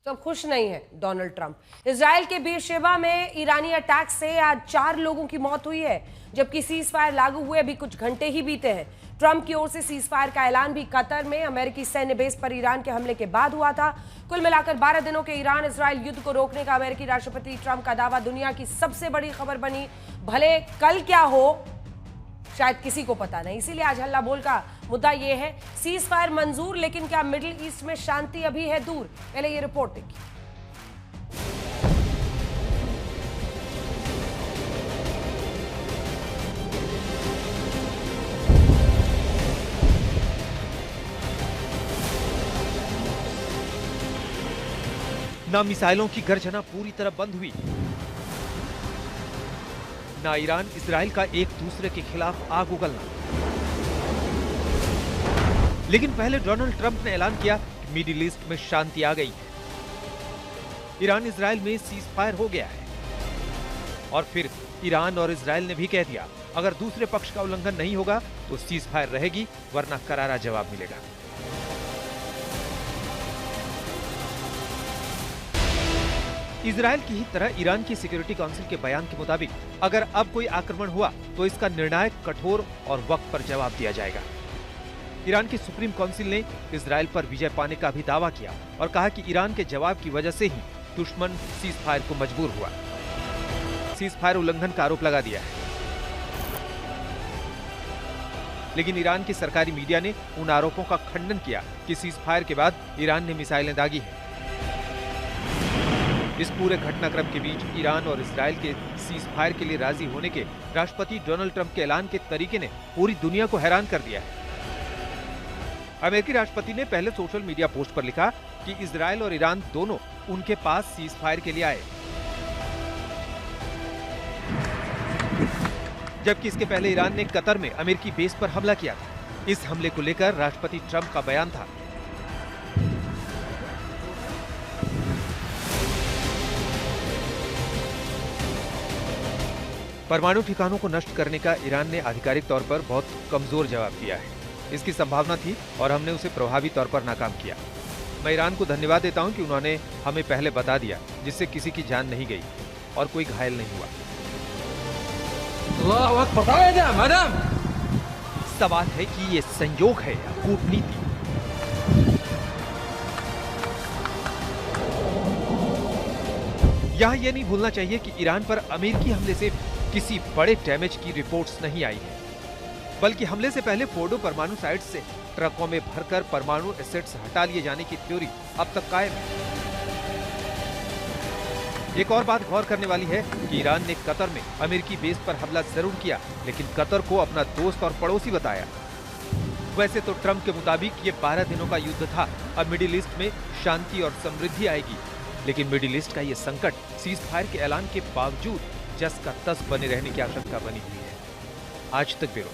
सब खुश नहीं है डोनाल्ड ट्रंप। इजराइल के बेरशेबा में ईरानी अटैक से आज 4 लोगों की मौत हुई है, जबकि सीज फायर लागू हुए अभी कुछ घंटे ही बीते हैं। ट्रंप की ओर से सीज फायर का ऐलान भी कतर में अमेरिकी सैन्य बेस पर ईरान के हमले के बाद हुआ था। कुल मिलाकर 12 दिनों के ईरान इजराइल युद्ध को रोकने का अमेरिकी राष्ट्रपति ट्रंप का दावा दुनिया की सबसे बड़ी खबर बनी। भले कल क्या हो शायद किसी को पता नहीं, इसीलिए आज हल्ला बोल का मुद्दा यह है, सीज फायर मंजूर, लेकिन क्या मिडिल ईस्ट में शांति अभी है दूर? पहले ये रिपोर्ट देखिए। ना मिसाइलों की गर्जना पूरी तरह बंद हुई, ना ईरान इजराइल का एक दूसरे के खिलाफ आग उगलना। लेकिन पहले डोनाल्ड ट्रंप ने ऐलान किया कि मिडिल ईस्ट में शांति आ गई है, ईरान इजराइल में सीज फायर हो गया है। और फिर ईरान और इजराइल ने भी कह दिया, अगर दूसरे पक्ष का उल्लंघन नहीं होगा तो सीज फायर रहेगी, वरना करारा जवाब मिलेगा। इजराइल की ही तरह ईरान की सिक्योरिटी काउंसिल के बयान के मुताबिक अगर अब कोई आक्रमण हुआ तो इसका निर्णायक, कठोर और वक्त पर जवाब दिया जाएगा। ईरान की सुप्रीम काउंसिल ने इजराइल पर विजय पाने का भी दावा किया और कहा कि ईरान के जवाब की वजह से ही दुश्मन सीज फायर को मजबूर हुआ। सीज फायर उल्लंघन का आरोप लगा दिया है, लेकिन ईरान की सरकारी मीडिया ने उन आरोपों का खंडन किया कि सीज फायर के बाद ईरान ने मिसाइलें दागी हैं। इस पूरे घटनाक्रम के बीच ईरान और इजराइल के सीज फायर के लिए राजी होने के राष्ट्रपति डोनाल्ड ट्रंप के ऐलान के तरीके ने पूरी दुनिया को हैरान कर दिया है। अमेरिकी राष्ट्रपति ने पहले सोशल मीडिया पोस्ट पर लिखा कि इजराइल और ईरान दोनों उनके पास सीज फायर के लिए आए, जबकि इसके पहले ईरान ने कतर में अमेरिकी बेस पर हमला किया था। इस हमले को लेकर राष्ट्रपति ट्रंप का बयान था, परमाणु ठिकानों को नष्ट करने का ईरान ने आधिकारिक तौर पर बहुत कमजोर जवाब दिया है। इसकी संभावना थी और हमने उसे प्रभावी तौर पर नाकाम किया। मैं ईरान को धन्यवाद देता हूं कि उन्होंने हमें पहले बता दिया, जिससे किसी की जान नहीं गई और कोई घायल नहीं हुआ। सवाल है कि ये संयोग है या कूटनीति। यहां यह नहीं भूलना चाहिए कि ईरान पर अमेरिकी हमले से किसी बड़े डैमेज की रिपोर्ट्स नहीं आई है, बल्कि हमले से पहले फोर्डो परमाणु साइट से ट्रकों में भरकर परमाणु एसेट्स हटा लिए जाने की थ्योरी अब तक कायम है। एक और बात गौर करने वाली है कि ईरान ने कतर में अमेरिकी बेस पर हमला जरूर किया, लेकिन कतर को अपना दोस्त और पड़ोसी बताया। वैसे तो ट्रंप के मुताबिक ये 12 दिनों का युद्ध था, अब मिडिल ईस्ट में शांति और समृद्धि आएगी। लेकिन मिडिल ईस्ट का ये संकट सीज फायर के ऐलान के बावजूद जस का तस बने रहने की आशंका बनी हुई है। आज तक ब्यूरो।